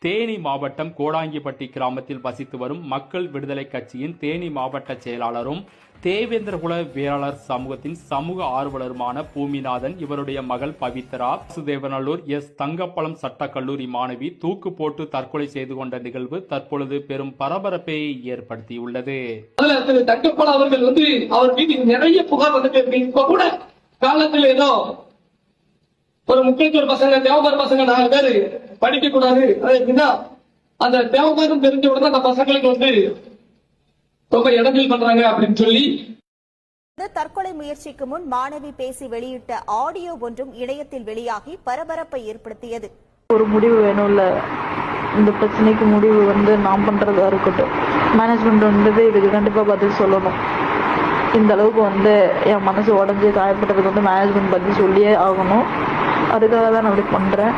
தேனி மாவட்டம் கோடாங்கிப்பட்டி கிராமத்தில் வசித்து வரும் மக்கள் விடுதலை கட்சியின் தேனி மாவட்ட செயலாளரும் தேவேந்திரகுல வேளாளர் சமூகத்தின் சமூக ஆர்வலருமான பூமிநாதன் இவருடைய மகள் பவித்ரா சுதேவநல்லூர் எஸ் தங்கப்பழம் சட்டக்கல்லூரி மாணவி தூக்கு போட்டு தற்கொலை செய்து கொண்ட நிகழ்வு தற்பொழுது பெரும் பரபரப்பை ஏற்படுத்தியுள்ளது. தங்கப்பழம் அவர்கள் அவர் மீது நிறைய புகார் வந்துட்டு இப்ப கூட காலத்தில் ஏதோ ஒரு முக்கியத்துவ பசங்க தேவபார் பசங்க 4 பேரு படிக்க கூடாது அந்த தேவபாரம் தெரிஞ்ச உடனே அந்த பசங்களுக்கு ரொம்ப இடங்கள் பண்றாங்க அப்படின்னு சொல்லி தற்கொலை முயற்சிக்கு முன் மாணவி பேசி வெளியிட்ட ஆடியோ ஒன்றும் இணையத்தில் வெளியாகி பரபரப்பை ஏற்படுத்தியது. ஒரு முடிவு வேணும்ல, இந்த பிரச்சனைக்கு முடிவு நாம் பண்றதா இருக்கட்டும். மேனேஜ்மெண்ட் இதுக்கு கண்டிப்பா பதில் சொல்லணும். இந்த அளவுக்கு என் மனசு உடஞ்சி காயப்பட்டதுக்கு மேனேஜ்மெண்ட் பதில் சொல்லியே ஆகணும். அதுக்காக தான் நான் அப்படி பண்றேன்.